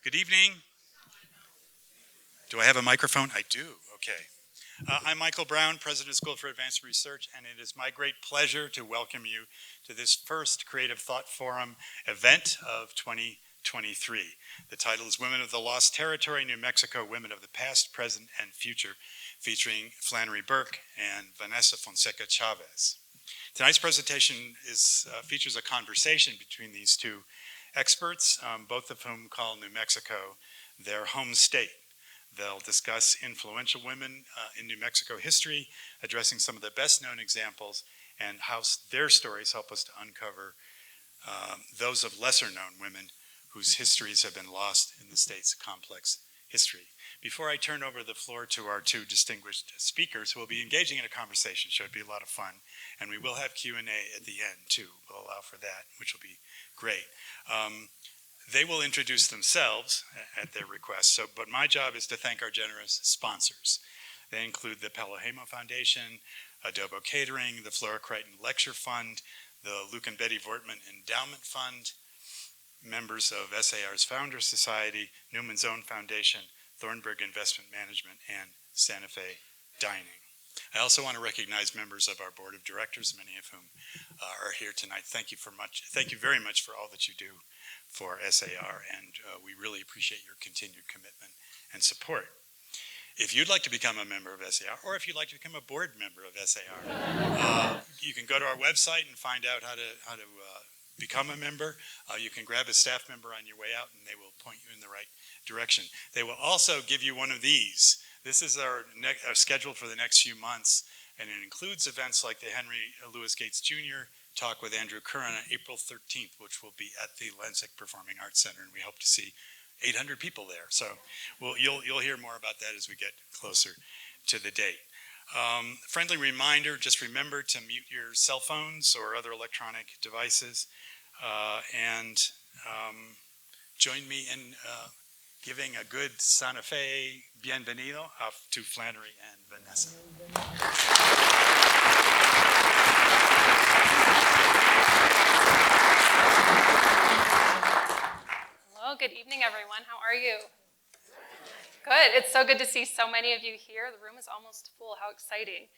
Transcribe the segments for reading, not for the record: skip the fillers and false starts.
Good evening. Do I have a microphone? I do. Okay. I'm Michael Brown, President of School for Advanced Research, and it is my great pleasure to welcome you to this first Creative Thought Forum event of 2023. The title is Women of the Lost Territory, New Mexico, Women of the Past, Present, and Future, featuring Flannery Burke and Vanessa Fonseca-Chávez. Tonight's presentation features a conversation between these two experts, both of whom call New Mexico their home state. They'll discuss influential women in New Mexico history, addressing some of the best known examples and how their stories help us to uncover those of lesser known women whose histories have been lost in the state's complex history. Before I turn over the floor to our two distinguished speakers who will be engaging in a conversation, should be a lot of fun, and we will have Q&A at the end too. We'll allow for that, which will be great. They will introduce themselves at their request, but my job is to thank our generous sponsors. They include the Pelham Foundation, Adobo Catering, the Flora Crichton Lecture Fund, the Luke and Betty Vortman Endowment Fund, members of SAR's Founder Society, Newman's Own Foundation, Thornburg Investment Management, and Santa Fe Dining. I also want to recognize members of our board of directors, many of whom are here tonight. Thank you very much for all that you do for SAR, and we really appreciate your continued commitment and support. If you'd like to become a member of SAR, or if you'd like to become a board member of SAR, you can go to our website and find out how to become a member. You can grab a staff member on your way out, and they will point you in the right direction. They will also give you one of these. This is our schedule for the next few months, and it includes events like the Henry Louis Gates Jr. talk with Andrew Curran on April 13th, which will be at the Lensick Performing Arts Center, and we hope to see 800 people there. So you'll hear more about that as we get closer to the date. Friendly reminder, just remember to mute your cell phones or other electronic devices, and join me in giving a good Santa Fe bienvenido to Flannery and Vanessa. Hello, good evening, everyone. How are you? Good. It's so good to see so many of you here. The room is almost full. How exciting.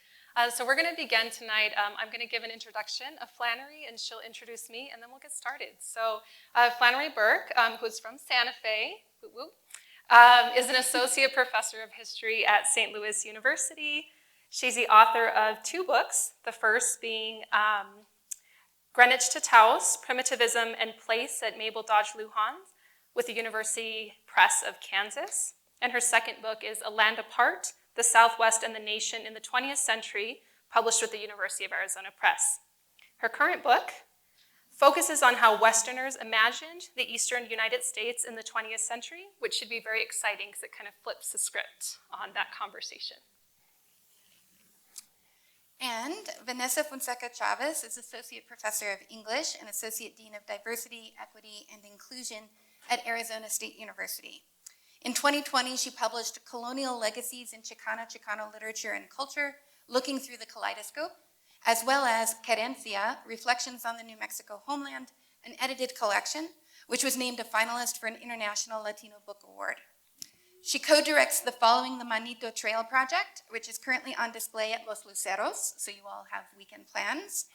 So we're going to begin tonight. I'm going to give an introduction of Flannery, and she'll introduce me, and then we'll get started. So Flannery Burke, who's from Santa Fe, is an associate professor of history at St. Louis University. She's the author of 2 books, the first being Greenwich to Taos, Primitivism and Place at Mabel Dodge Luhan with the University Press of Kansas. And her second book is A Land Apart, The Southwest and the Nation in the 20th Century, published with the University of Arizona Press. Her current book focuses on how Westerners imagined the Eastern United States in the 20th century, which should be very exciting because it kind of flips the script on that conversation. And Vanessa Fonseca-Chávez is Associate Professor of English and Associate Dean of Diversity, Equity, and Inclusion at Arizona State University. In 2020, she published Colonial Legacies in Chicano Literature and Culture, Looking Through the Kaleidoscope, as well as Querencia, Reflections on the New Mexico Homeland, an edited collection, which was named a finalist for an International Latino Book Award. She co-directs the Following the Manito Trail project, which is currently on display at Los Luceros, so you all have weekend plans.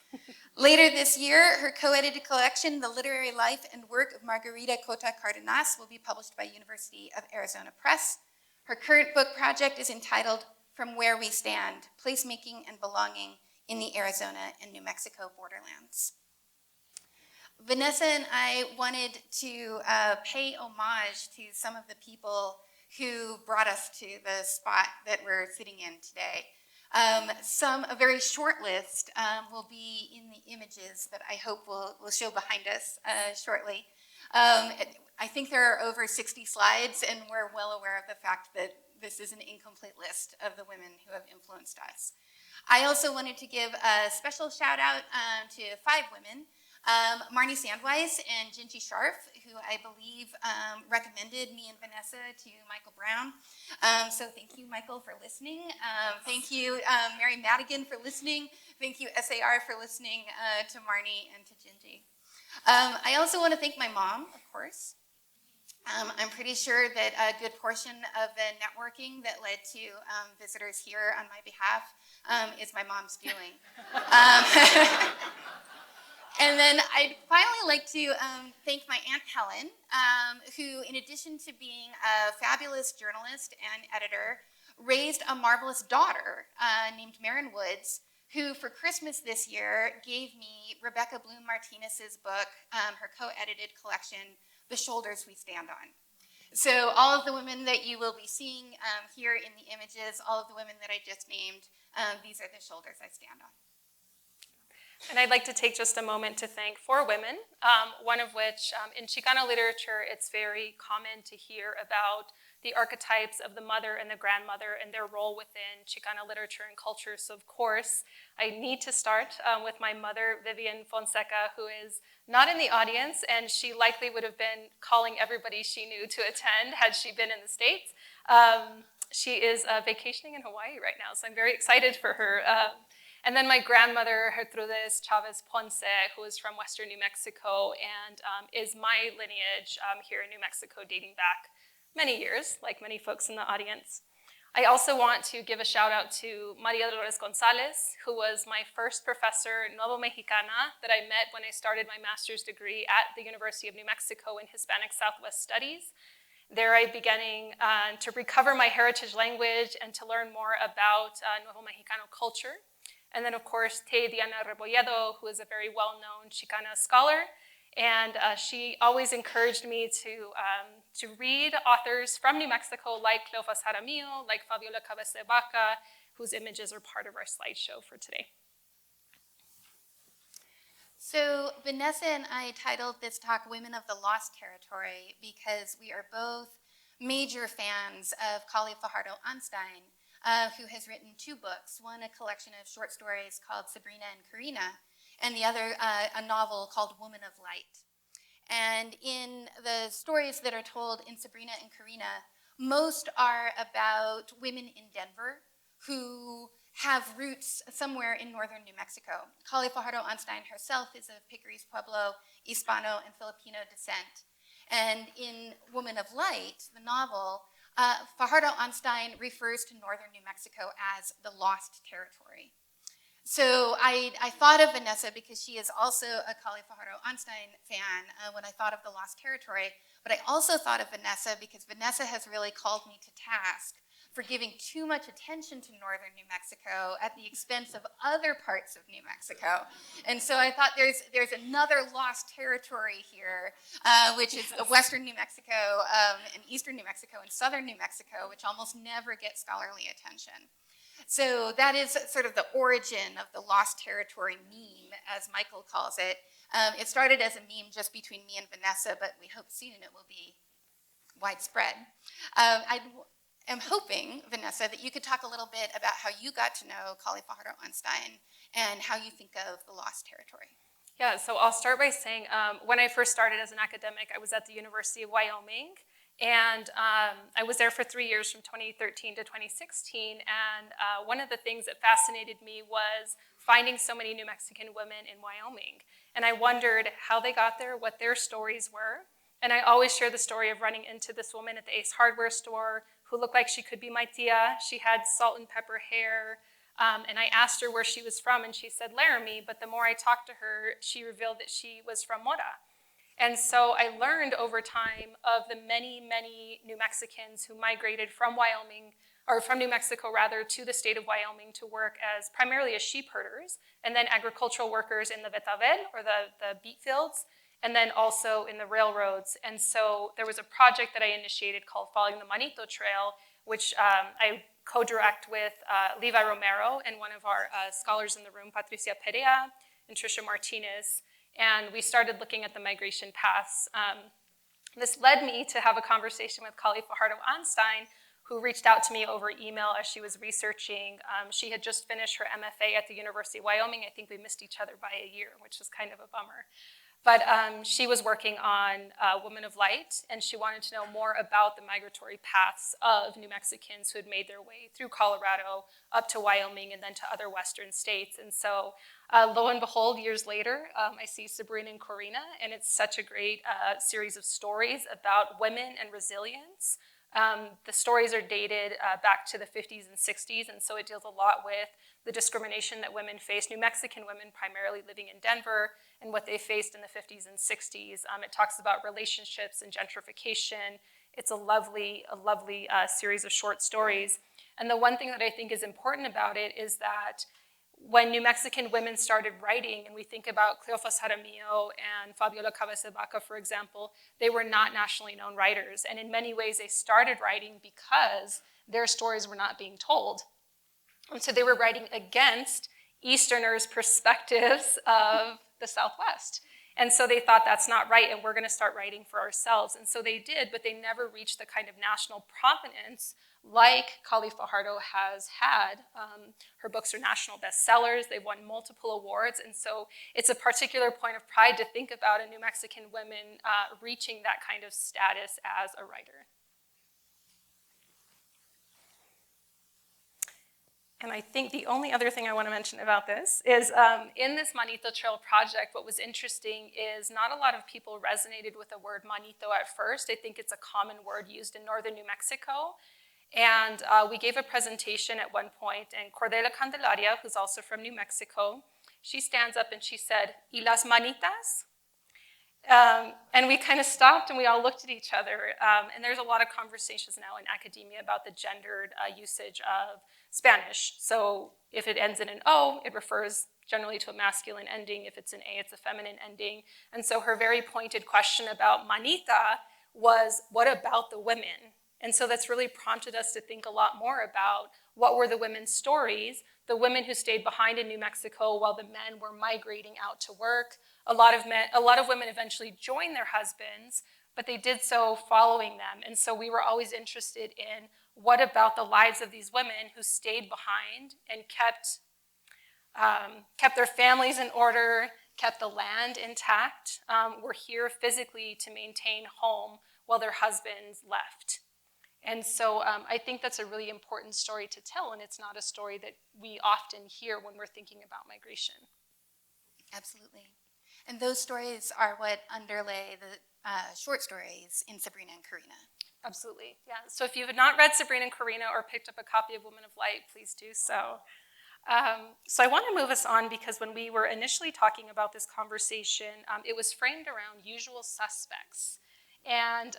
Later this year, her co-edited collection, The Literary Life and Work of Margarita Cota Cardenas, will be published by University of Arizona Press. Her current book project is entitled From Where We Stand, Placemaking and Belonging in the Arizona and New Mexico Borderlands. Vanessa and I wanted to pay homage to some of the people who brought us to the spot that we're sitting in today. A very short list will be in the images that I hope will show behind us shortly. I think there are over 60 slides, and we're well aware of the fact that this is an incomplete list of the women who have influenced us. I also wanted to give a special shout out to 5 women, Marnie Sandweiss and Gingy Scharf, who I believe recommended me and Vanessa to Michael Brown. So thank you, Michael, for listening. Thank you, Mary Madigan, for listening. Thank you, SAR, for listening to Marnie and to Gingy. I also want to thank my mom, of course. I'm pretty sure that a good portion of the networking that led to visitors here on my behalf is my mom's doing. And then I'd finally like to thank my Aunt Helen, who, in addition to being a fabulous journalist and editor, raised a marvelous daughter named Marin Woods, who for Christmas this year gave me Rebecca Bloom Martinez's book, her co-edited collection, The Shoulders We Stand On. So all of the women that you will be seeing here in the images, all of the women that I just named, these are the shoulders I stand on. And I'd like to take just a moment to thank 4 women, one of which, in Chicana literature, it's very common to hear about the archetypes of the mother and the grandmother and their role within Chicana literature and culture. So of course, I need to start with my mother, Vivian Fonseca, who is not in the audience, and she likely would have been calling everybody she knew to attend had she been in the States. She is vacationing in Hawaii right now, so I'm very excited for her. And then my grandmother, Gertrudis Chavez Ponce, who is from Western New Mexico and is my lineage here in New Mexico dating back many years, like many folks in the audience. I also want to give a shout out to Maria Dolores Gonzalez, who was my first professor, Novo Mexicana, that I met when I started my master's degree at the University of New Mexico in Hispanic Southwest Studies. There I began to recover my heritage language and to learn more about Nuevo Mexicano culture. And then, of course, Te Diana Rebolledo, who is a very well-known Chicana scholar. And she always encouraged me to read authors from New Mexico like Cleofas Jaramillo, like Fabiola Cabeza de Vaca, whose images are part of our slideshow for today. So Vanessa and I titled this talk Women of the Lost Territory because we are both major fans of Kali Fajardo Einstein, who has written 2 books, one a collection of short stories called Sabrina and Karina, and the other a novel called Woman of Light. And in the stories that are told in Sabrina and Karina, most are about women in Denver who have roots somewhere in northern New Mexico. Kali Fajardo Einstein herself is of Piccaries Pueblo, Hispano, and Filipino descent. And in Woman of Light, the novel, Fajardo Einstein refers to northern New Mexico as the lost territory. So I thought of Vanessa because she is also a Kali Fajardo Einstein fan when I thought of the lost territory, but I also thought of Vanessa because Vanessa has really called me to task for giving too much attention to northern New Mexico at the expense of other parts of New Mexico. And so I thought there's another lost territory here, which is western New Mexico and eastern New Mexico and southern New Mexico, which almost never get scholarly attention. So that is sort of the origin of the lost territory meme, as Michael calls it. It started as a meme just between me and Vanessa, but we hope soon it will be widespread. I am hoping, Vanessa, that you could talk a little bit about how you got to know Kali Fajardo Einstein and how you think of the lost territory. Yeah, so I'll start by saying when I first started as an academic, I was at the University of Wyoming. And I was there for 3 years, from 2013 to 2016. And one of the things that fascinated me was finding so many New Mexican women in Wyoming. And I wondered how they got there, what their stories were. And I always share the story of running into this woman at the Ace Hardware store who looked like she could be my tia. She had salt and pepper hair. And I asked her where she was from, and she said Laramie. But the more I talked to her, she revealed that she was from Mora. And so I learned over time of the many, many New Mexicans who migrated from Wyoming, or from New Mexico rather, to the state of Wyoming to work as primarily as sheep herders, and then agricultural workers in the betabel, or the beet fields, and then also in the railroads. And so there was a project that I initiated called Following the Manito Trail, which I co-direct with Levi Romero and one of our scholars in the room, Patricia Perea and Trisha Martinez. And we started looking at the migration paths. This led me to have a conversation with Kali Fajardo Einstein, who reached out to me over email as she was researching. She had just finished her MFA at the University of Wyoming. I think we missed each other by a year, which was kind of a bummer. But she was working on Women of Light, and she wanted to know more about the migratory paths of New Mexicans who had made their way through Colorado up to Wyoming and then to other western states. And so lo and behold, years later, I see Sabrina and Corina, and it's such a great series of stories about women and resilience. The stories are dated back to the 50s and 60s, and so it deals a lot with the discrimination that women faced, New Mexican women primarily living in Denver, and what they faced in the 50s and 60s. It talks about relationships and gentrification. It's a lovely series of short stories. And the one thing that I think is important about it is that when New Mexican women started writing, and we think about Cleofas Jaramillo and Fabiola Cabeza Vaca, for example, they were not nationally known writers. And in many ways, they started writing because their stories were not being told. And so they were writing against Easterners' perspectives of the Southwest. And so they thought that's not right, and we're going to start writing for ourselves. And so they did, but they never reached the kind of national prominence like Kali Fajardo has had. Her books are national bestsellers. They've won multiple awards. And so it's a particular point of pride to think about a New Mexican woman reaching that kind of status as a writer. And I think the only other thing I want to mention about this is in this Manito Trail project, what was interesting is not a lot of people resonated with the word manito at first. I think it's a common word used in northern New Mexico. And we gave a presentation at one point, and Cordela Candelaria, who's also from New Mexico, she stands up and she said, "Y las manitas?" And we kind of stopped and we all looked at each other. And there's a lot of conversations now in academia about the gendered usage of Spanish. So if it ends in an O, it refers generally to a masculine ending. If it's an A, it's a feminine ending. And so her very pointed question about manita was, what about the women? And so that's really prompted us to think a lot more about what were the women's stories, the women who stayed behind in New Mexico while the men were migrating out to work. A lot of women eventually joined their husbands, but they did so following them. And so we were always interested in what about the lives of these women who stayed behind and kept their families in order, kept the land intact, were here physically to maintain home while their husbands left. And so I think that's a really important story to tell, and it's not a story that we often hear when we're thinking about migration. Absolutely. And those stories are what underlay the short stories in Sabrina and Corina. Absolutely, yeah. So if you have not read Sabrina and Corina or picked up a copy of Women of Light, please do so. So I want to move us on because when we were initially talking about this conversation, it was framed around usual suspects. And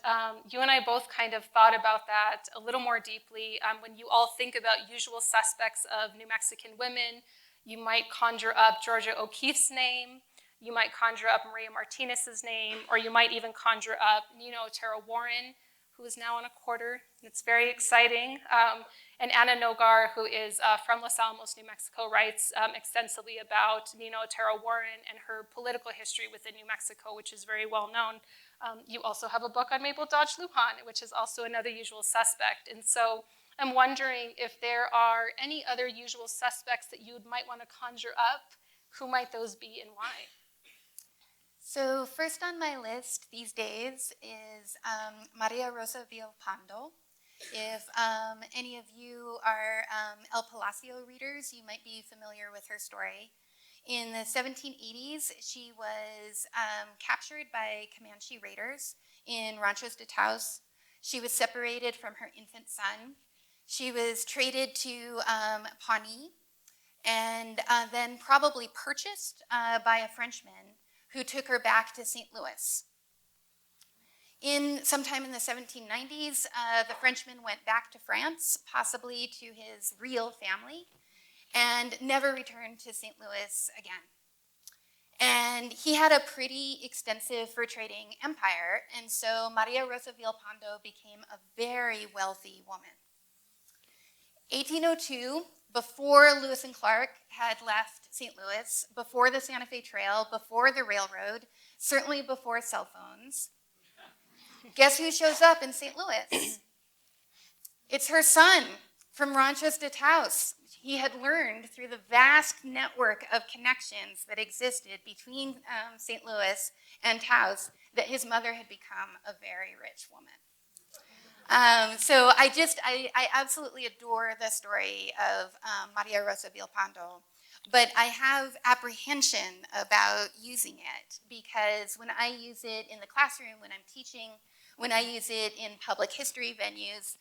you and I both kind of thought about that a little more deeply. When you all think about usual suspects of New Mexican women, you might conjure up Georgia O'Keeffe's name, you might conjure up Maria Martinez's name, or you might even conjure up Nina Otero-Warren, who is now on a quarter. It's very exciting. And Anna Nogar, who is from Los Alamos, New Mexico, writes extensively about Nina Otero-Warren and her political history within New Mexico, which is very well known. You also have a book on Mabel Dodge Luhan, which is also another usual suspect. And so I'm wondering if there are any other usual suspects that you might want to conjure up. Who might those be and why? So first on my list these days is Maria Rosa Villalpando. If any of you are El Palacio readers, you might be familiar with her story. In the 1780s, she was captured by Comanche raiders in Ranchos de Taos. She was separated from her infant son. She was traded to Pawnee and then probably purchased by a Frenchman who took her back to St. Louis. Sometime in the 1790s, the Frenchman went back to France, possibly to his real family, and never returned to St. Louis again. And he had a pretty extensive fur trading empire, and so Maria Rosa Villalpando became a very wealthy woman. 1802, before Lewis and Clark had left St. Louis, before the Santa Fe Trail, before the railroad, certainly before cell phones, guess who shows up in St. Louis? It's her son from Ranchos de Taos. he had learned through the vast network of connections that existed between St. Louis and Taos that his mother had become a very rich woman. So I absolutely adore the story of Maria Rosa Villalpando, but I have apprehension about using it because when I use it in the classroom, when I'm teaching, when I use it in public history venues,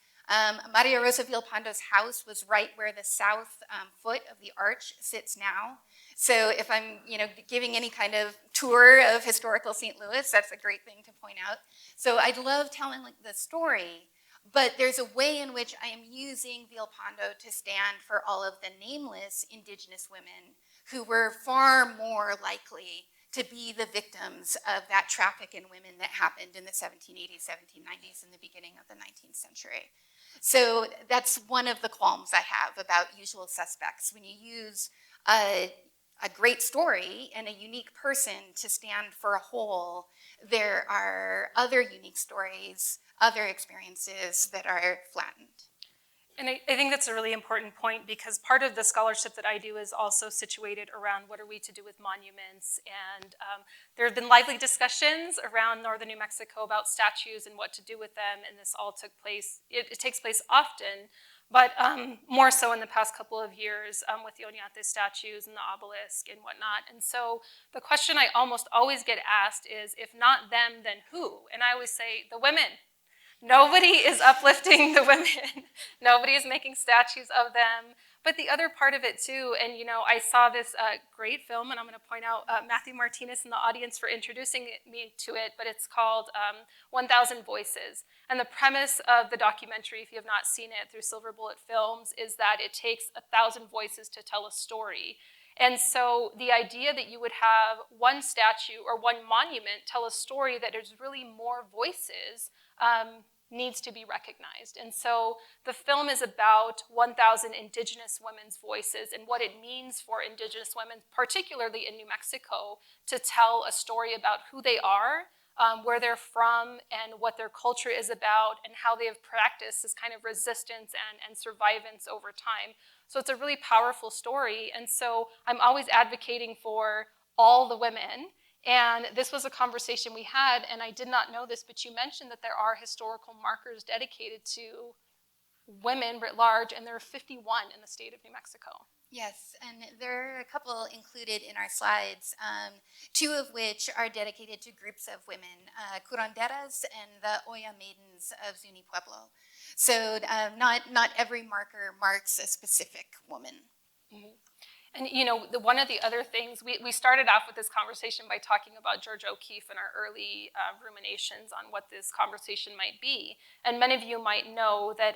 Maria Rosa Villalpando's house was right where the south foot of the arch sits now. So if I'm, giving any kind of tour of historical St. Louis, that's a great thing to point out. So I love telling the story, but there's a way in which I am using Villalpando to stand for all of the nameless indigenous women who were far more likely to be the victims of that traffic in women that happened in the 1780s, 1790s, and the beginning of the 19th century. So that's one of the qualms I have about usual suspects. When you use a great story and a unique person to stand for a whole, there are other unique stories, other experiences that are flattened. And I think that's a really important point because part of the scholarship that I do is also situated around what are we to do with monuments. And there have been lively discussions around northern New Mexico about statues and what to do with them. And this all took place, it takes place often, but more so in the past couple of years with the Oñate statues and the obelisk and whatnot. And so the question I almost always get asked is, if not them, then who? And I always say, the women. Nobody is uplifting the women. Nobody is making statues of them. But the other part of it too, and I saw this great film, and I'm going to point out Matthew Martinez in the audience for introducing me to it, but it's called 1,000 Voices. And the premise of the documentary, if you have not seen it through Silver Bullet Films, is that it takes 1,000 voices to tell a story. And so the idea that you would have one statue or one monument tell a story that there's really more voices needs to be recognized. And so the film is about 1,000 indigenous women's voices and what it means for indigenous women, particularly in New Mexico, to tell a story about who they are, where they're from, and what their culture is about, and how they have practiced this kind of resistance and survivance over time. So it's a really powerful story. And so I'm always advocating for all the women. And this was a conversation we had, and I did not know this, but you mentioned that there are historical markers dedicated to women writ large, and there are 51 in the state of New Mexico. Yes, and there are a couple included in our slides, two of which are dedicated to groups of women, curanderas and the Oya Maidens of Zuni Pueblo. So not every marker marks a specific woman. Mm-hmm. And one of the other things, we started off with this conversation by talking about Georgia O'Keeffe and our early ruminations on what this conversation might be. And many of you might know that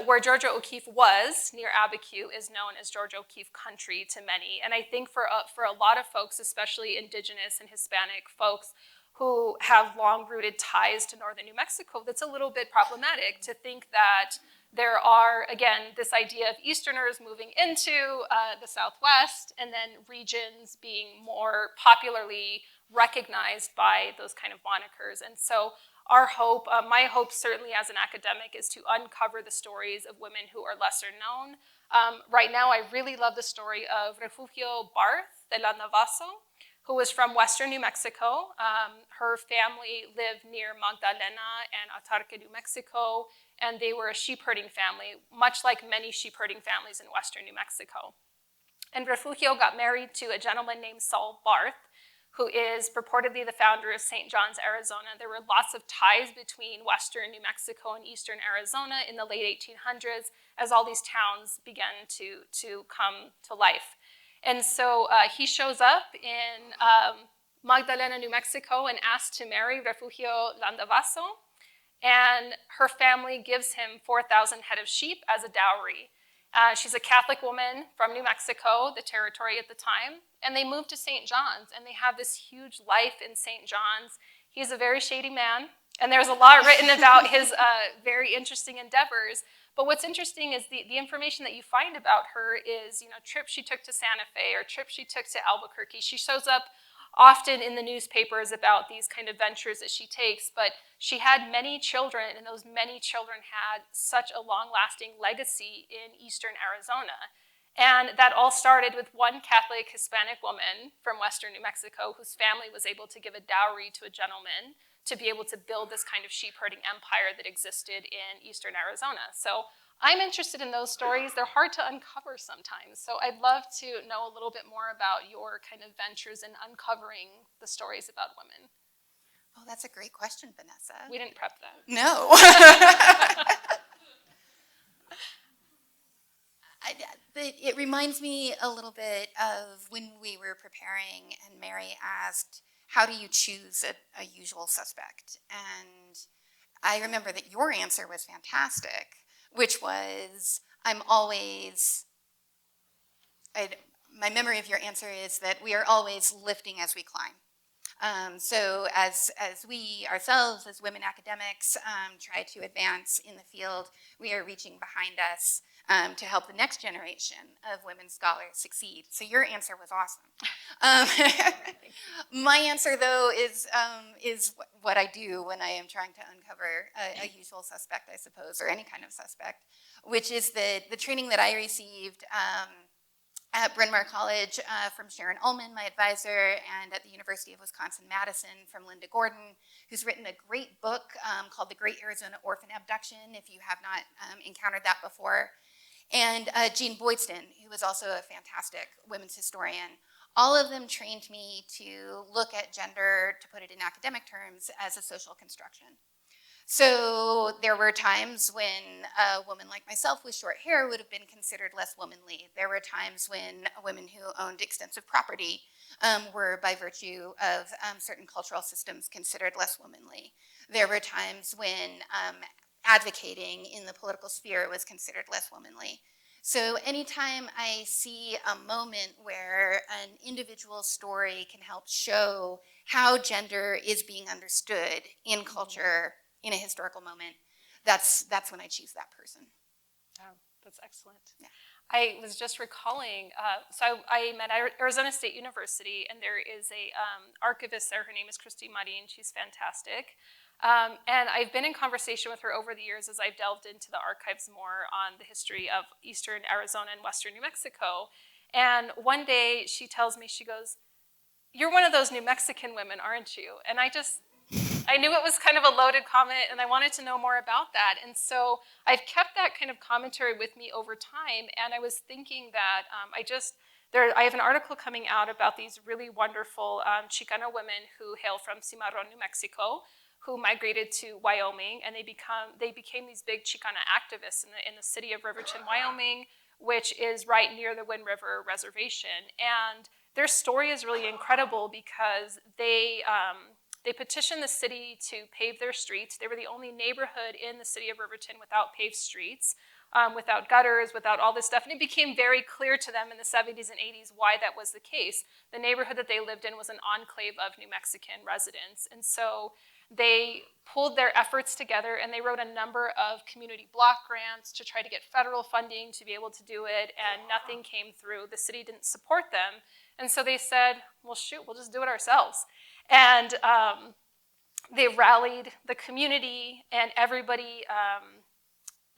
where Georgia O'Keeffe was, near Abiquiu, is known as Georgia O'Keeffe country to many. And I think for a lot of folks, especially indigenous and Hispanic folks who have long-rooted ties to northern New Mexico, that's a little bit problematic to think that there are, again, this idea of Easterners moving into the Southwest and then regions being more popularly recognized by those kind of monikers. And so our hope, my hope certainly as an academic, is to uncover the stories of women who are lesser known. Right now, I really love the story of Refugio Barth de la Navaso, who was from Western New Mexico. Her family lived near Magdalena and Atarque, New Mexico, and they were a sheep-herding family, much like many sheep-herding families in Western New Mexico. And Refugio got married to a gentleman named Saul Barth, who is purportedly the founder of St. John's, Arizona. There were lots of ties between Western New Mexico and Eastern Arizona in the late 1800s as all these towns began to come to life. And so he shows up in Magdalena, New Mexico, and asks to marry Refugio Landavaso. And her family gives him 4,000 head of sheep as a dowry. She's a Catholic woman from New Mexico, the territory at the time, and they move to St. John's, and they have this huge life in St. John's. He's a very shady man, and there's a lot written about his very interesting endeavors. But what's interesting is the information that you find about her is, trips she took to Santa Fe or trips she took to Albuquerque. She shows up often in the newspapers about these kind of ventures that she takes, but she had many children, and those many children had such a long-lasting legacy in eastern Arizona. And that all started with one Catholic Hispanic woman from western New Mexico whose family was able to give a dowry to a gentleman to be able to build this kind of sheep herding empire that existed in eastern Arizona. So I'm interested in those stories. They're hard to uncover sometimes. So I'd love to know a little bit more about your kind of ventures in uncovering the stories about women. Oh, that's a great question, Vanessa. We didn't prep that. No. It reminds me a little bit of when we were preparing and Mary asked, how do you choose a usual suspect? And I remember that your answer was fantastic, which was, my memory of your answer is that we are always lifting as we climb. So as we ourselves, as women academics, try to advance in the field, we are reaching behind us to help the next generation of women scholars succeed. So your answer was awesome. My answer, though, is what I do when I am trying to uncover a usual suspect, I suppose, or any kind of suspect, which is the training that I received at Bryn Mawr College from Sharon Ullman, my advisor, and at the University of Wisconsin-Madison from Linda Gordon, who's written a great book called The Great Arizona Orphan Abduction, if you have not encountered that before, and Jean Boydston, who was also a fantastic women's historian. All of them trained me to look at gender, to put it in academic terms, as a social construction. So there were times when a woman like myself with short hair would have been considered less womanly. There were times when women who owned extensive property were, by virtue of certain cultural systems, considered less womanly. There were times when advocating in the political sphere was considered less womanly. So anytime I see a moment where an individual story can help show how gender is being understood in culture, in a historical moment, that's when I choose that person. Oh, that's excellent. Yeah. I was just recalling, so I'm at Arizona State University, and there is a archivist there. Her name is Christine Marin. She's fantastic. And I've been in conversation with her over the years as I've delved into the archives more on the history of eastern Arizona and western New Mexico. And one day she tells me, she goes, "You're one of those New Mexican women, aren't you?" And I knew it was kind of a loaded comment, and I wanted to know more about that. And so I've kept that kind of commentary with me over time, and I was thinking that I have an article coming out about these really wonderful Chicana women who hail from Cimarron, New Mexico, who migrated to Wyoming, and they became these big Chicana activists in the city of Riverton, Wyoming, which is right near the Wind River Reservation. And their story is really incredible because they petitioned the city to pave their streets. They were the only neighborhood in the city of Riverton without paved streets, without gutters, without all this stuff. And it became very clear to them in the 70s and 80s why that was the case. The neighborhood that they lived in was an enclave of New Mexican residents. And so they pulled their efforts together, and they wrote a number of community block grants to try to get federal funding to be able to do it, and nothing came through. The city didn't support them. And so they said, well, shoot, we'll just do it ourselves. And they rallied the community, and everybody,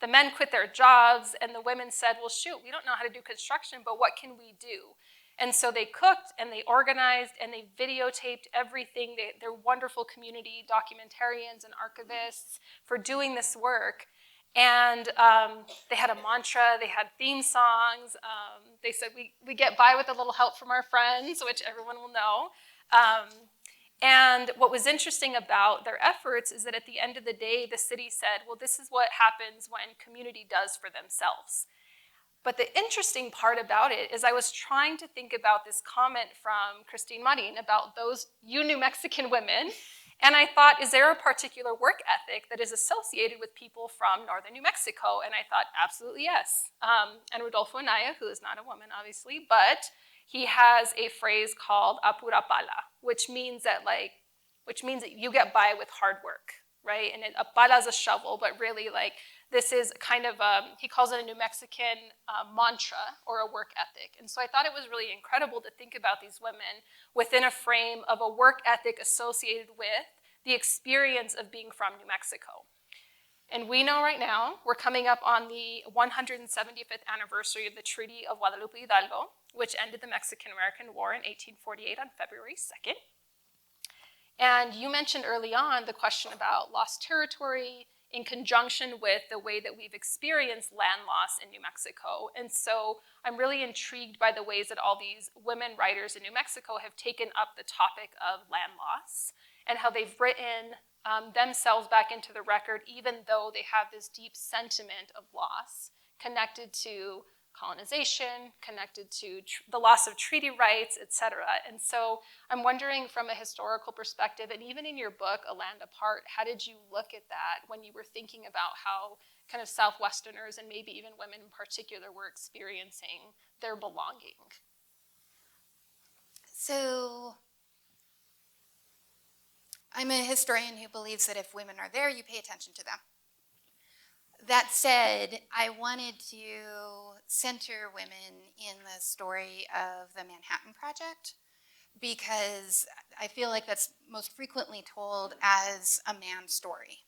the men quit their jobs, and the women said, well, shoot, we don't know how to do construction, but what can we do? And so they cooked, and they organized, and they videotaped everything. They're wonderful community documentarians and archivists for doing this work. And they had a mantra, they had theme songs. They said, we get by with a little help from our friends, which everyone will know. And what was interesting about their efforts is that at the end of the day, the city said, well, this is what happens when community does for themselves. But the interesting part about it is I was trying to think about this comment from Christine Marin about those New Mexican women, and I thought, is there a particular work ethic that is associated with people from northern New Mexico? And I thought, absolutely yes. And Rodolfo Anaya, who is not a woman, obviously, but he has a phrase called apura pala, which means that you get by with hard work, right? And a pala is a shovel, but really this is kind of, he calls it a New Mexican mantra or a work ethic. And so I thought it was really incredible to think about these women within a frame of a work ethic associated with the experience of being from New Mexico. And we know right now, we're coming up on the 175th anniversary of the Treaty of Guadalupe Hidalgo, which ended the Mexican-American War in 1848 on February 2nd. And you mentioned early on the question about lost territory in conjunction with the way that we've experienced land loss in New Mexico. And so I'm really intrigued by the ways that all these women writers in New Mexico have taken up the topic of land loss and how they've written themselves back into the record, even though they have this deep sentiment of loss connected to colonization, connected to the loss of treaty rights, et cetera. And so I'm wondering from a historical perspective, and even in your book, A Land Apart, how did you look at that when you were thinking about how kind of Southwesterners and maybe even women in particular were experiencing their belonging? So I'm a historian who believes that if women are there, you pay attention to them. That said, I wanted to center women in the story of the Manhattan Project because I feel like that's most frequently told as a man's story.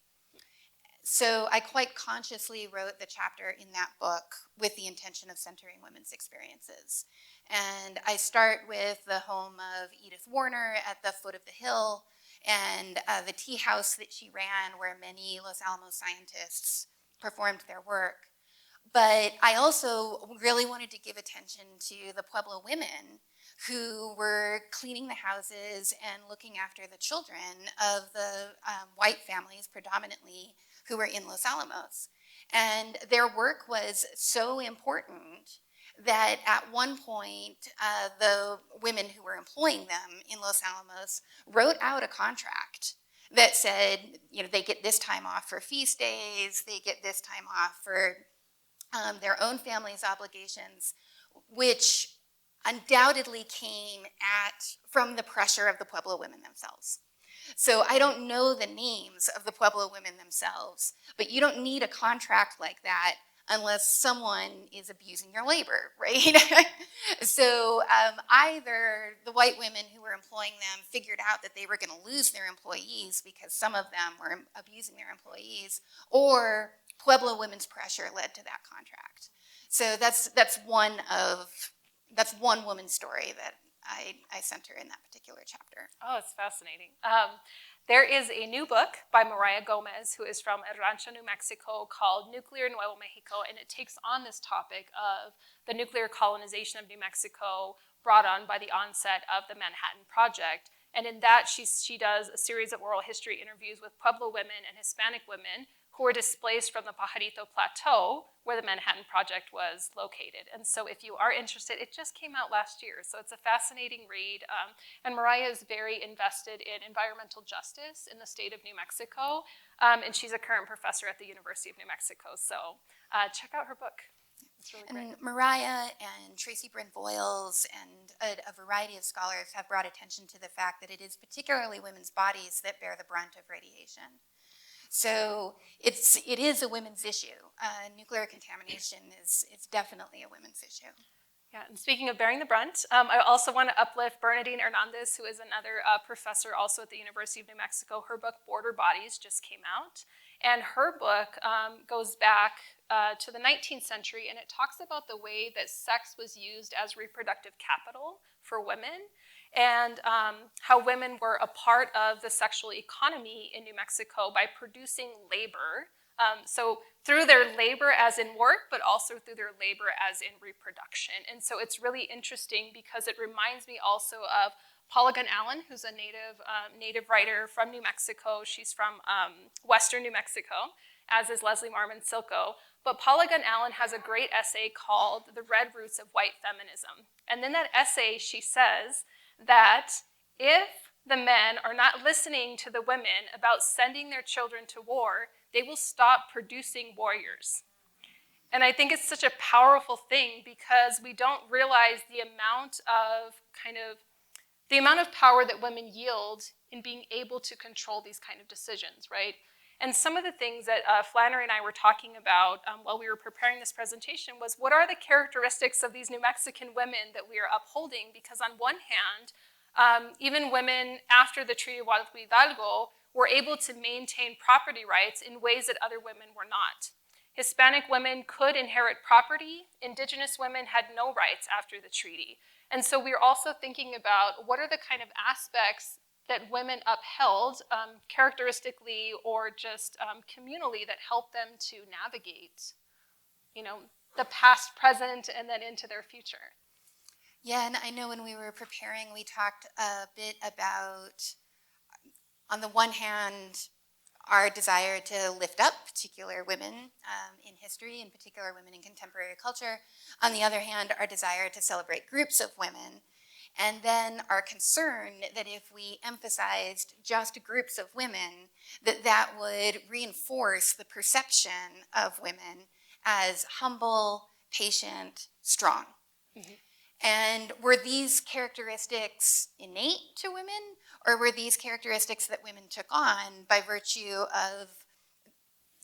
So I quite consciously wrote the chapter in that book with the intention of centering women's experiences. And I start with the home of Edith Warner at the foot of the hill and the tea house that she ran where many Los Alamos scientists performed their work. But I also really wanted to give attention to the Pueblo women who were cleaning the houses and looking after the children of the white families predominantly who were in Los Alamos. And their work was so important that at one point, the women who were employing them in Los Alamos wrote out a contract that said, you know, they get this time off for feast days, they get this time off for their own family's obligations, which undoubtedly came from the pressure of the Pueblo women themselves. So I don't know the names of the Pueblo women themselves, but you don't need a contract like that unless someone is abusing your labor, right? So either the white women who were employing them figured out that they were going to lose their employees because some of them were abusing their employees, or Pueblo women's pressure led to that contract. So that's one woman's story that I center in that particular chapter. Oh, it's fascinating. There is a new book by Mariah Gomez, who is from Rancho, New Mexico, called Nuclear Nuevo Mexico, and it takes on this topic of the nuclear colonization of New Mexico brought on by the onset of the Manhattan Project. And in that, she does a series of oral history interviews with Pueblo women and Hispanic women who were displaced from the Pajarito Plateau, where the Manhattan Project was located. And so if you are interested, it just came out last year, so it's a fascinating read. And Mariah is very invested in environmental justice in the state of New Mexico, and she's a current professor at the University of New Mexico. So check out her book. It's really great. And Mariah and Tracy Bryn Voiles and a variety of scholars have brought attention to the fact that it is particularly women's bodies that bear the brunt of radiation. So it is a women's issue. Nuclear contamination is definitely a women's issue. Yeah, and speaking of bearing the brunt, I also want to uplift Bernadine Hernandez, who is another professor also at the University of New Mexico. Her book, Border Bodies, just came out. And her book goes back to the 19th century, and it talks about the way that sex was used as reproductive capital for women, and how women were a part of the sexual economy in New Mexico by producing labor. So through their labor as in work, but also through their labor as in reproduction. And so it's really interesting because it reminds me also of Paula Gunn Allen, who's a native writer from New Mexico. She's from Western New Mexico, as is Leslie Marmon Silko. But Paula Gunn Allen has a great essay called The Red Roots of White Feminism. And in that essay, she says that if the men are not listening to the women about sending their children to war, they will stop producing warriors. And I think it's such a powerful thing because we don't realize the amount of power that women yield in being able to control these kind of decisions, right? And some of the things that Flannery and I were talking about while we were preparing this presentation was, what are the characteristics of these New Mexican women that we are upholding? Because on one hand, even women after the Treaty of Guadalupe Hidalgo were able to maintain property rights in ways that other women were not. Hispanic women could inherit property. Indigenous women had no rights after the treaty. And so we were also thinking about what are the kind of aspects that women upheld characteristically or just communally that helped them to navigate, the past, present, and then into their future. Yeah, and I know when we were preparing, we talked a bit about, on the one hand, our desire to lift up particular women in history, in particular women in contemporary culture. On the other hand, our desire to celebrate groups of women. And then our concern that if we emphasized just groups of women, that would reinforce the perception of women as humble, patient, strong. Mm-hmm. And were these characteristics innate to women, or were these characteristics that women took on by virtue of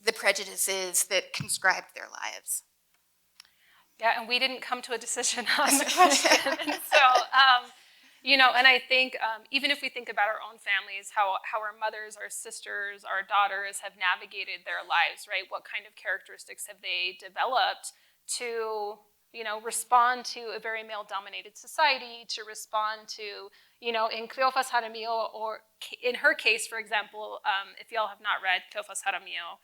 the prejudices that conscribed their lives? Yeah, and we didn't come to a decision on the question. And so, and I think even if we think about our own families, how our mothers, our sisters, our daughters have navigated their lives, right? What kind of characteristics have they developed to respond to a very male-dominated society, to respond to, in Cleofas Jaramillo, or in her case, for example, if y'all have not read Cleofas Jaramillo,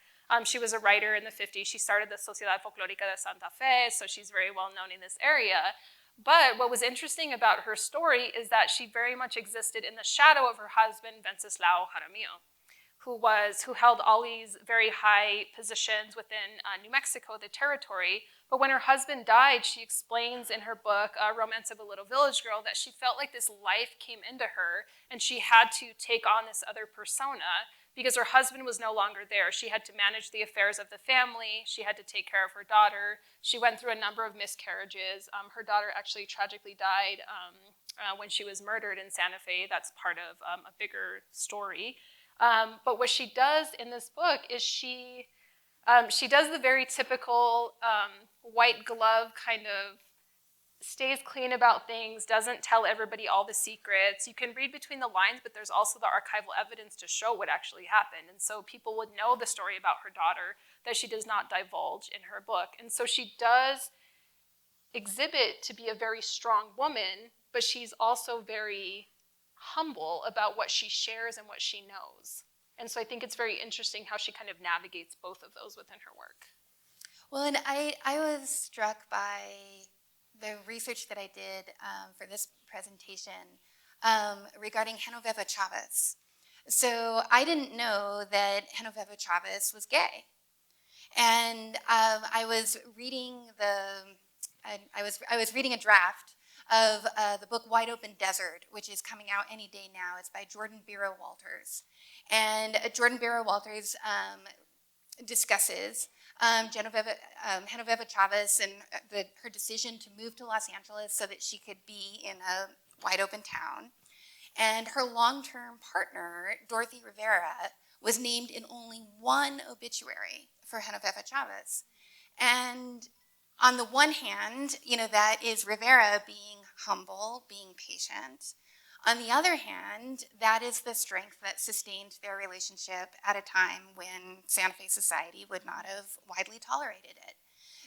she was a writer in the 50s. She started the Sociedad Folclórica de Santa Fe, so she's very well known in this area. But what was interesting about her story is that she very much existed in the shadow of her husband, Wenceslao Jaramillo, who held all these very high positions within New Mexico, the territory. But when her husband died, she explains in her book, Romance of a Little Village Girl, that she felt like this life came into her and she had to take on this other persona because her husband was no longer there. She had to manage the affairs of the family. She had to take care of her daughter. She went through a number of miscarriages. Her daughter actually tragically died when she was murdered in Santa Fe. That's part of a bigger story. But what she does in this book is she does the very typical white glove kind of stays clean about things, doesn't tell everybody all the secrets. You can read between the lines, but there's also the archival evidence to show what actually happened. And so people would know the story about her daughter that she does not divulge in her book. And so she does exhibit to be a very strong woman, but she's also very humble about what she shares and what she knows. And so I think it's very interesting how she kind of navigates both of those within her work. Well, and I was struck by the research that I did for this presentation regarding Genoveva Chavez. So I didn't know that Genoveva Chavez was gay. And I was reading I was reading a draft of the book Wide Open Desert, which is coming out any day now. It's by Jordan Biro Walters. And Jordan Biro Walters discusses Genoveva Chavez and her decision to move to Los Angeles so that she could be in a wide open town. And her long-term partner, Dorothy Rivera, was named in only one obituary for Genoveva Chavez. And on the one hand, that is Rivera being humble, being patient. On the other hand, that is the strength that sustained their relationship at a time when Santa Fe society would not have widely tolerated it.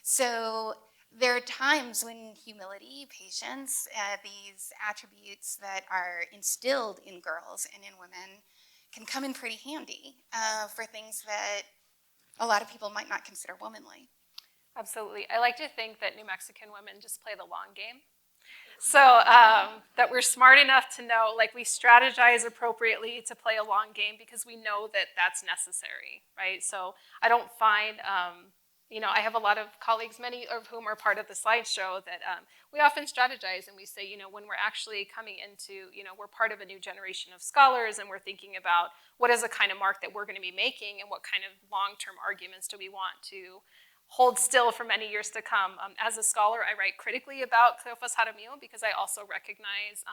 So there are times when humility, patience, these attributes that are instilled in girls and in women can come in pretty handy for things that a lot of people might not consider womanly. Absolutely. I like to think that New Mexican women just play the long game. So that we're smart enough to know, we strategize appropriately to play a long game because we know that that's necessary, right? So I don't find, I have a lot of colleagues, many of whom are part of the slideshow, that we often strategize and we say, when we're actually coming into, we're part of a new generation of scholars and we're thinking about what is the kind of mark that we're going to be making and what kind of long-term arguments do we want to hold still for many years to come. As a scholar, I write critically about Cleophas Jaramillo because I also recognize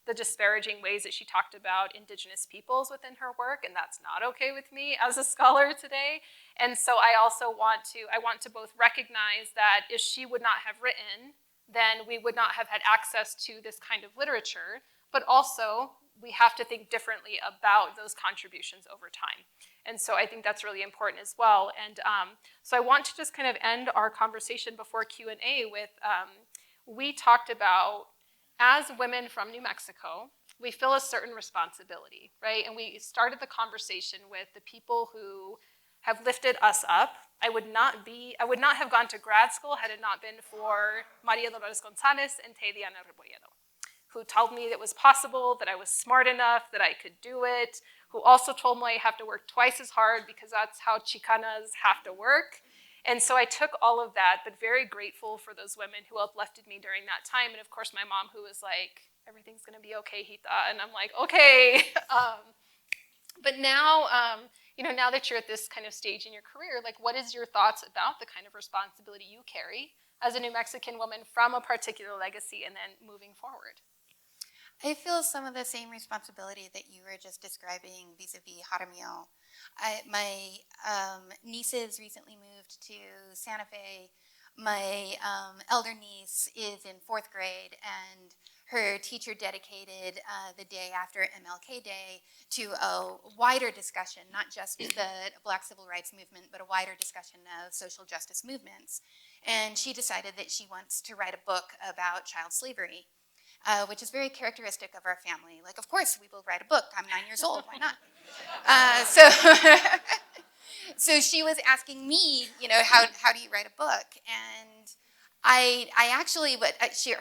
the disparaging ways that she talked about indigenous peoples within her work, and that's not okay with me as a scholar today. And so I also want to both recognize that if she would not have written, then we would not have had access to this kind of literature, but also we have to think differently about those contributions over time. And so I think that's really important as well. And so I want to just kind of end our conversation before Q&A with, we talked about, as women from New Mexico, we feel a certain responsibility, right? And we started the conversation with the people who have lifted us up. I would not have gone to grad school had it not been for Maria Dolores Gonzalez and Tediana Rebolledo, who told me that it was possible, that I was smart enough, that I could do it, who also told me I have to work twice as hard because that's how Chicanas have to work. And so I took all of that, but very grateful for those women who uplifted me during that time. And of course, my mom, who was like, everything's gonna be okay, Hita. And I'm like, okay. But now, now that you're at this kind of stage in your career, like, what is your thoughts about the kind of responsibility you carry as a New Mexican woman from a particular legacy and then moving forward? I feel some of the same responsibility that you were just describing vis-a-vis Jaramillo. My nieces recently moved to Santa Fe. My elder niece is in 4th grade, and her teacher dedicated the day after MLK Day to a wider discussion, not just the Black Civil Rights Movement, but a wider discussion of social justice movements. And she decided that she wants to write a book about child slavery. Which is very characteristic of our family. Like, of course, we will write a book. I'm 9 years old. Why not? So she was asking me, how do you write a book? And I actually,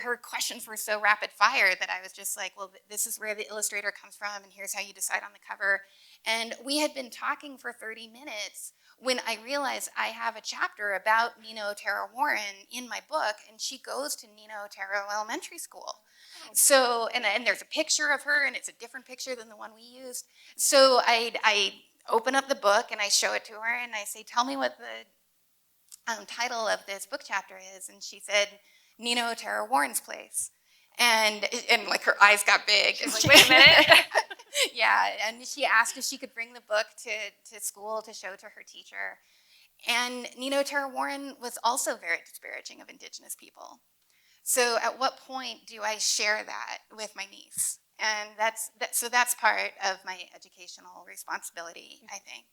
her questions were so rapid fire that I was just like, well, this is where the illustrator comes from, and here's how you decide on the cover. And we had been talking for 30 minutes when I realized I have a chapter about Nina Otero-Warren in my book, and she goes to Nina Otero Elementary School. So, and there's a picture of her, and it's a different picture than the one we used. So I open up the book, and I show it to her, and I say, tell me what the title of this book chapter is. And she said, Nina Otero-Warren's Place. And like her eyes got big. She's like, wait a minute. Yeah, and she asked if she could bring the book to school to show to her teacher. And Nina Otero-Warren was also very disparaging of indigenous people. So at what point do I share that with my niece? And that's part of my educational responsibility, I think.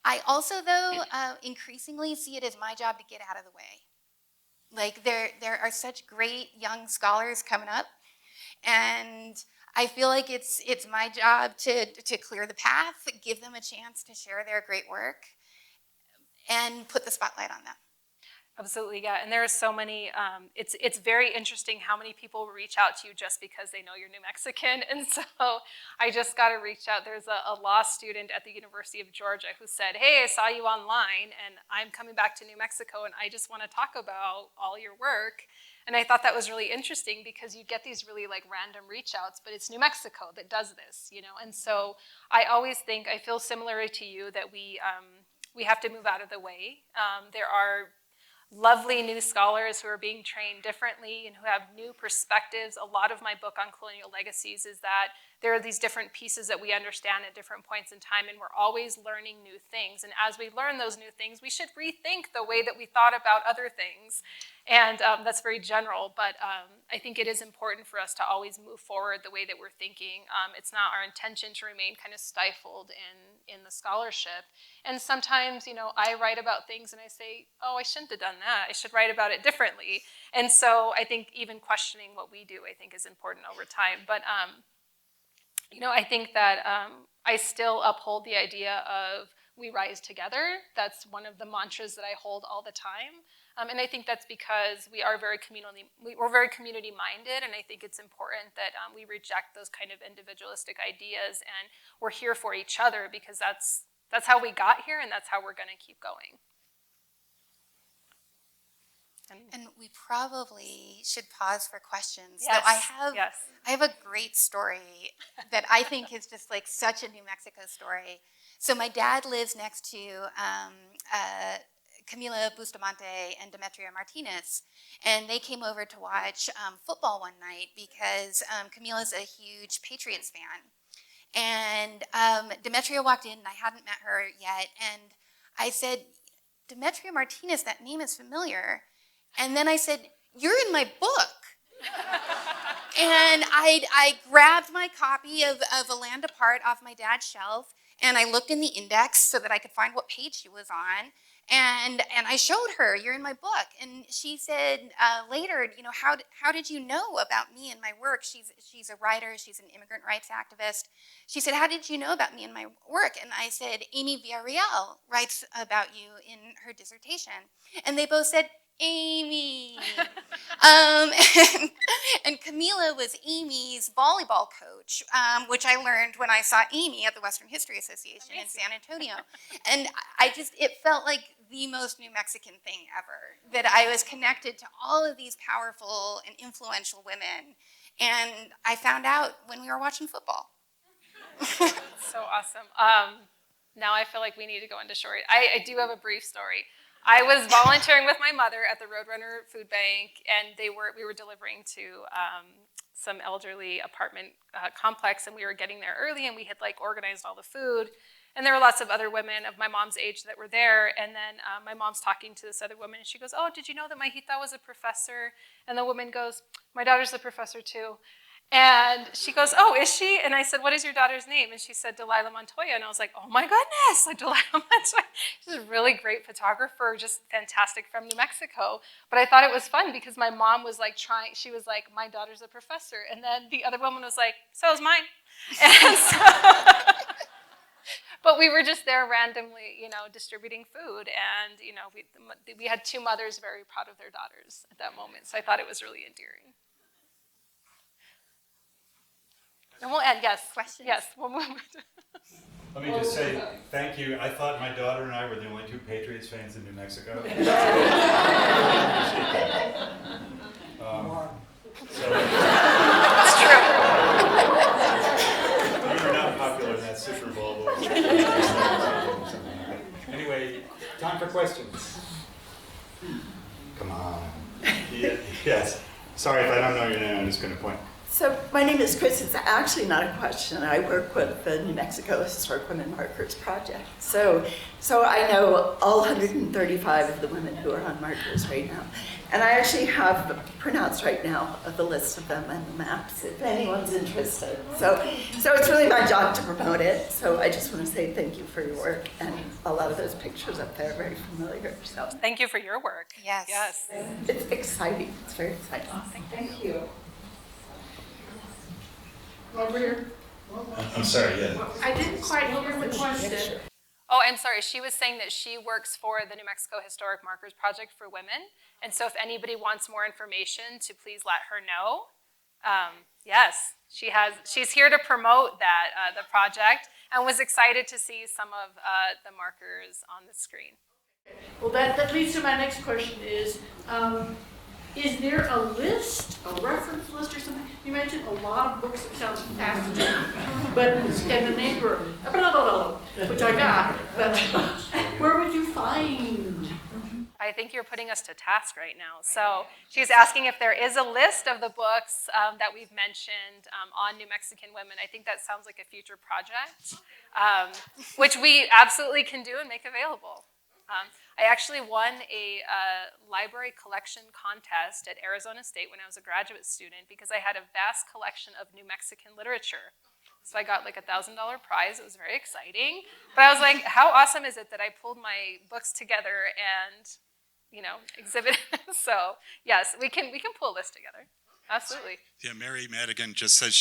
I also, though, increasingly see it as my job to get out of the way. Like, there are such great young scholars coming up, and I feel like it's my job to clear the path, give them a chance to share their great work, and put the spotlight on them. Absolutely, yeah. And there are so many, it's very interesting how many people reach out to you just because they know you're New Mexican. And so I just got to reach out. There's a law student at the University of Georgia who said, hey, I saw you online and I'm coming back to New Mexico and I just want to talk about all your work. And I thought that was really interesting because you get these really like random reach outs, but it's New Mexico that does this, And so I always think, I feel similar to you that we have to move out of the way. There are lovely new scholars who are being trained differently and who have new perspectives. A lot of my book on colonial legacies is that there are these different pieces that we understand at different points in time, and we're always learning new things. And as we learn those new things, we should rethink the way that we thought about other things. And that's very general, but I think it is important for us to always move forward the way that we're thinking. It's not our intention to remain kind of stifled in the scholarship. And sometimes, I write about things and I say, oh, I shouldn't have done that. I should write about it differently. And so I think even questioning what we do, I think is important over time. But, I think that I still uphold the idea of we rise together. That's one of the mantras that I hold all the time. And I think that's because we're very community minded, and I think it's important that we reject those kind of individualistic ideas, and we're here for each other because that's how we got here, and that's how we're going to keep going. And we probably should pause for questions. Yes, so yes. I have a great story that I think is just like such a New Mexico story. So my dad lives next to a Camila Bustamante and Demetria Martinez. And they came over to watch football one night because Camila's a huge Patriots fan. And Demetria walked in, and I hadn't met her yet, and I said, Demetria Martinez, that name is familiar. And then I said, you're in my book. And I grabbed my copy of A Land Apart off my dad's shelf, and I looked in the index so that I could find what page she was on. And I showed her, you're in my book. And she said later, how did you know about me and my work? She's a writer, she's an immigrant rights activist. She said, how did you know about me and my work? And I said, Amy Villarreal writes about you in her dissertation. And they both said, Amy. And Camila was Amy's volleyball coach, which I learned when I saw Amy at the Western History Association in San Antonio. And it felt like the most New Mexican thing ever, that I was connected to all of these powerful and influential women. And I found out when we were watching football. So awesome. Now I feel like we need to go into short. I do have a brief story. I was volunteering with my mother at the Roadrunner Food Bank, and we were delivering to some elderly apartment complex, and we were getting there early, and we had organized all the food, and there were lots of other women of my mom's age that were there, and then my mom's talking to this other woman, and she goes, oh, did you know that my Hita was a professor? And the woman goes, my daughter's a professor too. And she goes, oh, is she? And I said, what is your daughter's name? And she said, Delilah Montoya. And I was like, oh my goodness, Delilah Montoya. She's a really great photographer, just fantastic, from New Mexico. But I thought it was fun because my mom was she was like, my daughter's a professor. And then the other woman was like, so is mine. And so, but we were just there randomly, distributing food. And, we had two mothers very proud of their daughters at that moment. So I thought it was really endearing. And we'll end, yes. Questions? Yes. We'll move. Let me just say thank you. I thought my daughter and I were the only two Patriots fans in New Mexico. It's true. We were not popular in that Super Bowl. Anyway, time for questions. Come on. Yes. Sorry if I don't know your name. I'm just going to point. So my name is Chris. It's actually not a question. I work with the New Mexico Historic Women Markers Project. So I know all 135 of the women who are on markers right now. And I actually have printouts right now of the list of them and the maps, if anyone's interested. So it's really my job to promote it. So I just want to say thank you for your work. And a lot of those pictures up there are very familiar. So Thank you for your work. Yes. Yes. it's exciting. It's very exciting. Thank you. Over here. I'm sorry, yeah. I didn't quite hear the question. Oh, I'm sorry. She was saying that she works for the New Mexico Historic Markers Project for Women. And so if anybody wants more information, to please let her know. Yes, she's here to promote the project, and was excited to see some of the markers on the screen. Well, that leads to my next question is there a list, a reference list or something? You mentioned a lot of books, it sounds fascinating, but, and the name were, which I got, but where would you find? I think you're putting us to task right now. So she's asking if there is a list of the books that we've mentioned on New Mexican women. I think that sounds like a future project, which we absolutely can do and make available. I actually won a library collection contest at Arizona State when I was a graduate student because I had a vast collection of New Mexican literature. So I got like $1,000 prize. It was very exciting. But I was like, how awesome is it that I pulled my books together and, exhibit? So yes, we can pull this together. Absolutely. Yeah, Mary Madigan just said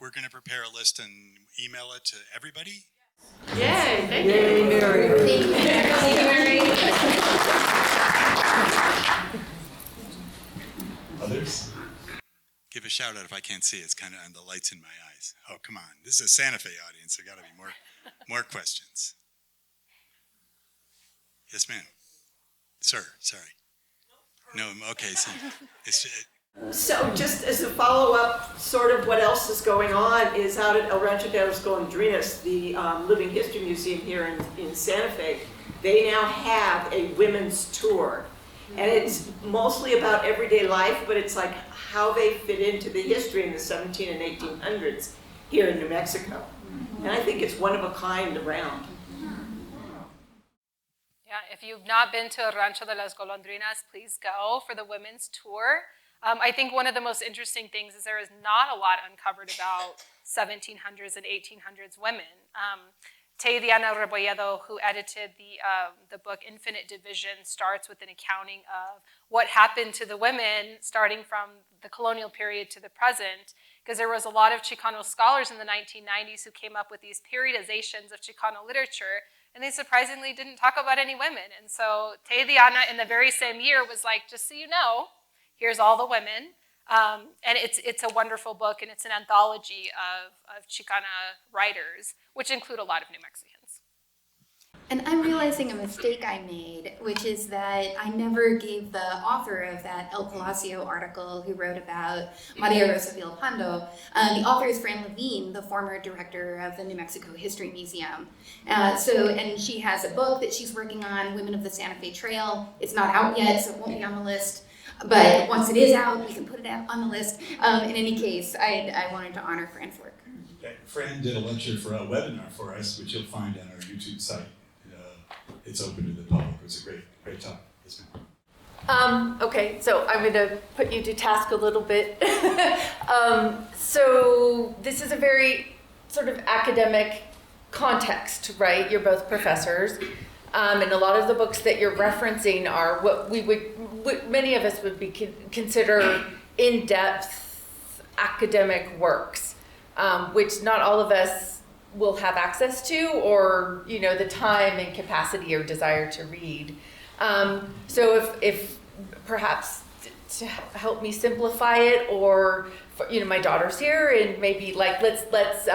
we're going to prepare a list and email it to everybody. Yay, thank you. Thank you, Mary. Others? Give a shout out if I can't see. It's kind of on the lights in my eyes. Oh, come on. This is a Santa Fe audience. There got to be more questions. Yes, ma'am. Sir, sorry. No, okay. So So just as a follow-up, sort of what else is going on is out at El Rancho de los Golondrinas, the Living History Museum here in Santa Fe, they now have a women's tour. And it's mostly about everyday life, but it's like how they fit into the history in the 17 and 1800s here in New Mexico. And I think it's one of a kind around. Yeah, if you've not been to Rancho de las Golondrinas, please go for the women's tour. I think one of the most interesting things is there is not a lot uncovered about 1700s and 1800s women. Diana Rebolledo, who edited the book Infinite Division, starts with an accounting of what happened to the women starting from the colonial period to the present, because there was a lot of Chicano scholars in the 1990s who came up with these periodizations of Chicano literature, and they surprisingly didn't talk about any women. And so Diana, in the very same year, was like, just so you know, here's all the women. And it's a wonderful book, and it's an anthology of Chicana writers, which include a lot of New Mexicans. And I'm realizing a mistake I made, which is that I never gave the author of that El Palacio article who wrote about Maria Rosa Villalpando. The author is Fran Levine, the former director of the New Mexico History Museum. And she has a book that she's working on, Women of the Santa Fe Trail. It's not out yet, so it won't be on the list. But once it is out, we can put it on the list. In any case, I wanted to honor Fran's work. Okay. Fran did a lecture for a webinar for us, which you'll find on our YouTube site. It's open to the public. It was a great talk. Yes, ma'am. Okay, so I'm going to put you to task a little bit. So this is a very sort of academic context, right? You're both professors. And a lot of the books that you're referencing are what many of us would be consider in-depth academic works, which not all of us will have access to, or the time and capacity or desire to read. So if perhaps to help me simplify it, or my daughter's here, and maybe let's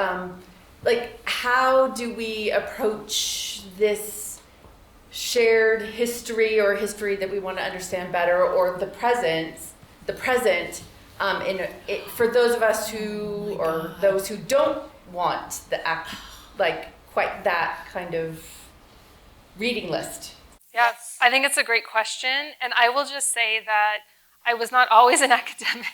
how do we approach this shared history, or history that we want to understand better, or the present, for those of us who, or those who don't want quite that kind of reading list? Yes, I think it's a great question, and I will just say that I was not always an academic,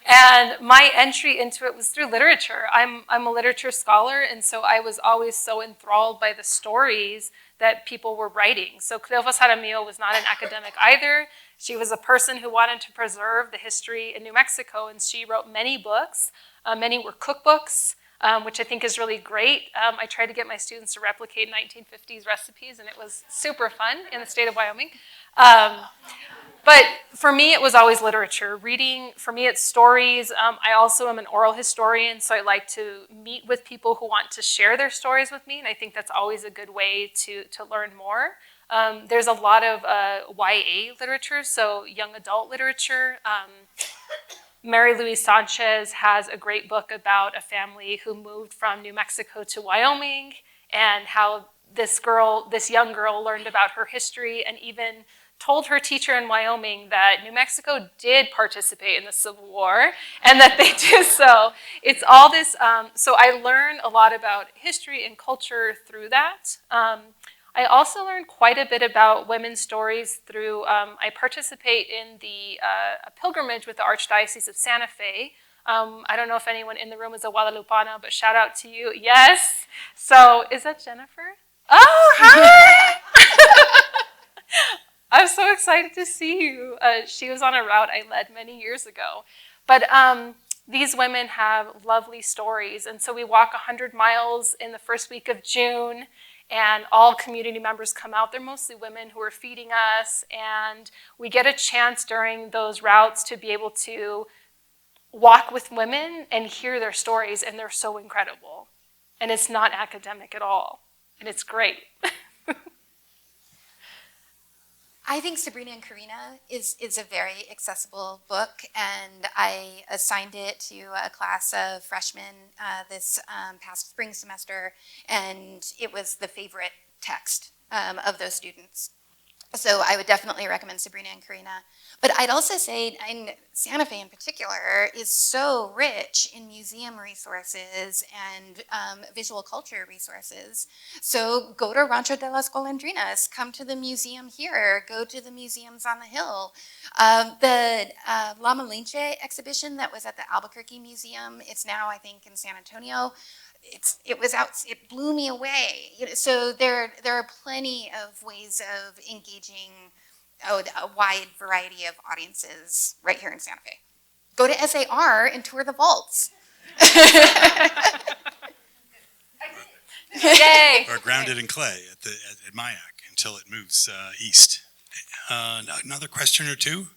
and my entry into it was through literature. I'm a literature scholar, and so I was always so enthralled by the stories that people were writing. So Cleophas Jaramillo was not an academic either. She was a person who wanted to preserve the history in New Mexico, and she wrote many books. Many were cookbooks, which I think is really great. I tried to get my students to replicate 1950s recipes, and it was super fun in the state of Wyoming. But for me, it was always literature. Reading, for me, it's stories. I also am an oral historian, so I like to meet with people who want to share their stories with me, and I think that's always a good way to learn more. There's a lot of YA literature, so young adult literature. Mary Louise Sanchez has a great book about a family who moved from New Mexico to Wyoming, and how this young girl learned about her history, and even told her teacher in Wyoming that New Mexico did participate in the Civil War, and that they did so. It's all this, so I learned a lot about history and culture through that. I also learned quite a bit about women's stories through, I participate in a pilgrimage with the Archdiocese of Santa Fe. I don't know if anyone in the room is a Guadalupana, but shout out to you. Yes. So is that Jennifer? Oh, hi. I'm so excited to see you. She was on a route I led many years ago. But these women have lovely stories. And so we walk 100 miles in the first week of June, and all community members come out. They're mostly women who are feeding us, and we get a chance during those routes to be able to walk with women and hear their stories, and they're so incredible. And it's not academic at all, and it's great. I think Sabrina and Karina is a very accessible book, and I assigned it to a class of freshmen this past spring semester, and it was the favorite text of those students. So I would definitely recommend Sabrina and Karina. But I'd also say Santa Fe in particular is so rich in museum resources and visual culture resources. So go to Rancho de las Golondrinas, come to the museum here, go to the museums on the hill. The La Malinche exhibition that was at the Albuquerque Museum, it's now I think in San Antonio. It blew me away. So there are plenty of ways of engaging a wide variety of audiences right here in Santa Fe. Go to SAR and tour the vaults. Yay! Or grounded in clay at Mayak until it moves east. Another question or two?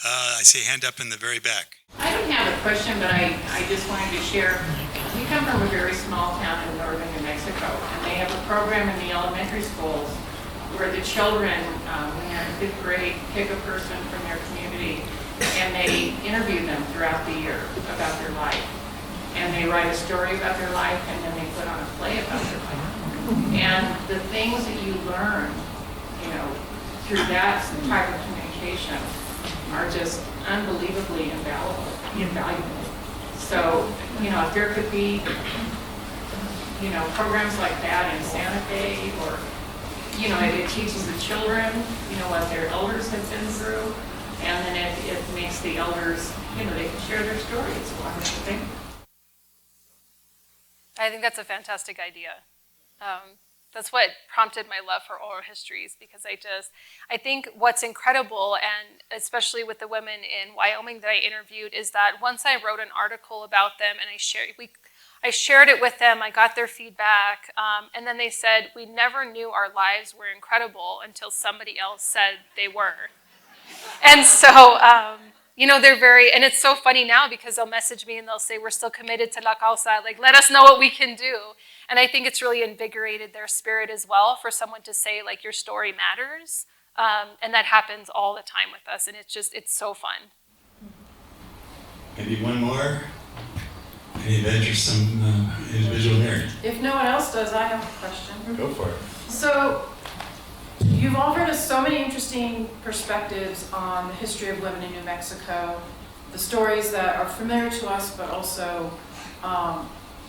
I see a hand up in the very back. I don't have a question, but I just wanted to share. We come from a very small town in northern New Mexico, and they have a program in the elementary schools where the children, when they're in 5th grade, pick a person from their community, and they interview them throughout the year about their life. And they write a story about their life, and then they put on a play about their life. And the things that you learn, through that type of communication are just unbelievably invaluable. So, if there could be, programs like that in Santa Fe, or, it teaches the children, what their elders have been through, and then it makes the elders, they can share their story. It's a wonderful thing. I think that's a fantastic idea. That's what prompted my love for oral histories, because I think what's incredible, and especially with the women in Wyoming that I interviewed, is that once I wrote an article about them and I shared it with them, I got their feedback, and then they said, we never knew our lives were incredible until somebody else said they were. And so, they're and it's so funny now because they'll message me and they'll say, we're still committed to La Causa, let us know what we can do. And I think it's really invigorated their spirit as well for someone to say, your story matters. And that happens all the time with us. And it's so fun. Maybe one more. Any venturesome individual here? If no one else does, I have a question. Go for it. So, you've offered us so many interesting perspectives on the history of women in New Mexico, the stories that are familiar to us, but also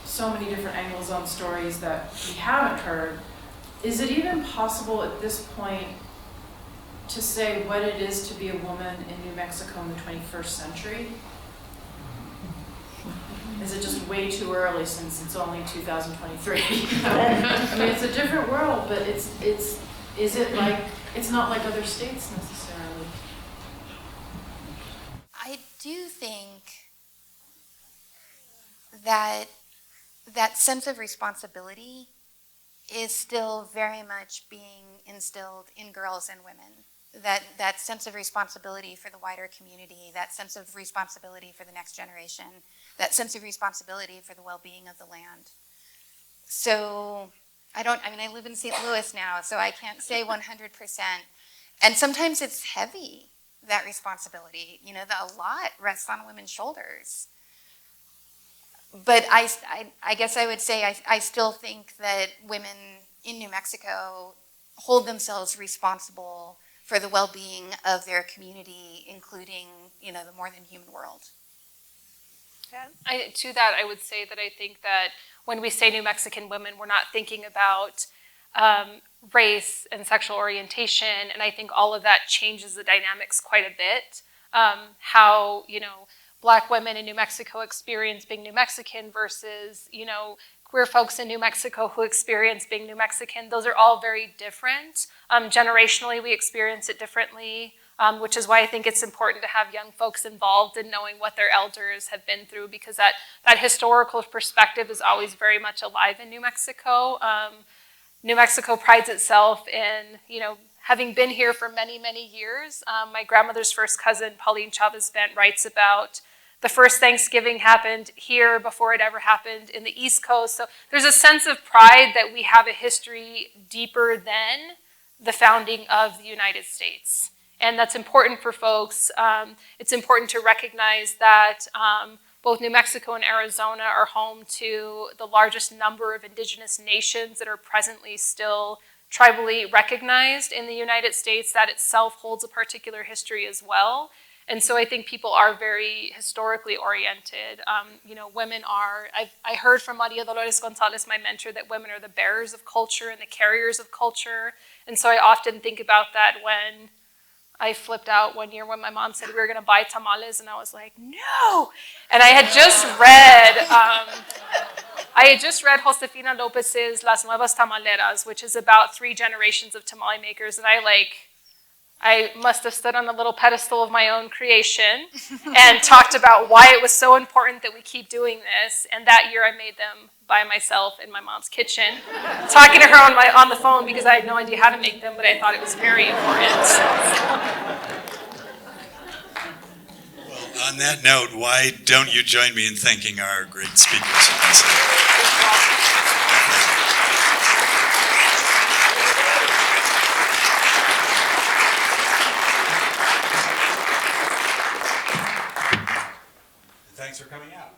so many different angles on stories that we haven't heard. Is it even possible at this point to say what it is to be a woman in New Mexico in the 21st century? Is it just way too early since it's only 2023? I mean, it's a different world, but is it it's not like other states necessarily? I do think that sense of responsibility is still very much being instilled in girls and women. That sense of responsibility for the wider community, that sense of responsibility for the next generation, that sense of responsibility for the well-being of the land. So I live in St. Louis now, so I can't say 100%. And sometimes it's heavy, that responsibility. A lot rests on women's shoulders. But I guess I would say I still think that women in New Mexico hold themselves responsible for the well-being of their community, including, the more than human world. Yeah. To that, I would say that I think that when we say New Mexican women, we're not thinking about race and sexual orientation, and I think all of that changes the dynamics quite a bit. How, Black women in New Mexico experience being New Mexican versus, queer folks in New Mexico who experience being New Mexican. Those are all very different. Generationally, we experience it differently, which is why I think it's important to have young folks involved in knowing what their elders have been through, because that historical perspective is always very much alive in New Mexico. New Mexico prides itself in, having been here for many, many years. My grandmother's first cousin, Pauline Chavez-Bent, writes about the first Thanksgiving happened here before it ever happened in the East Coast. So there's a sense of pride that we have a history deeper than the founding of the United States. And that's important for folks. It's important to recognize that both New Mexico and Arizona are home to the largest number of indigenous nations that are presently still tribally recognized in the United States, that itself holds a particular history as well. And so I think people are very historically oriented. Women are, I heard from Maria Dolores Gonzalez, my mentor, that women are the bearers of culture and the carriers of culture. And so I often think about that when I flipped out one year when my mom said we were going to buy tamales, and I was like, no. And I had just read Josefina Lopez's Las Nuevas Tamaleras, which is about 3 generations of tamale makers. And I must have stood on a little pedestal of my own creation and talked about why it was so important that we keep doing this. And that year I made them by myself in my mom's kitchen, talking to her on the phone because I had no idea how to make them, but I thought it was very important. Well, on that note, why don't you join me in thanking our great speakers? Thanks for coming out.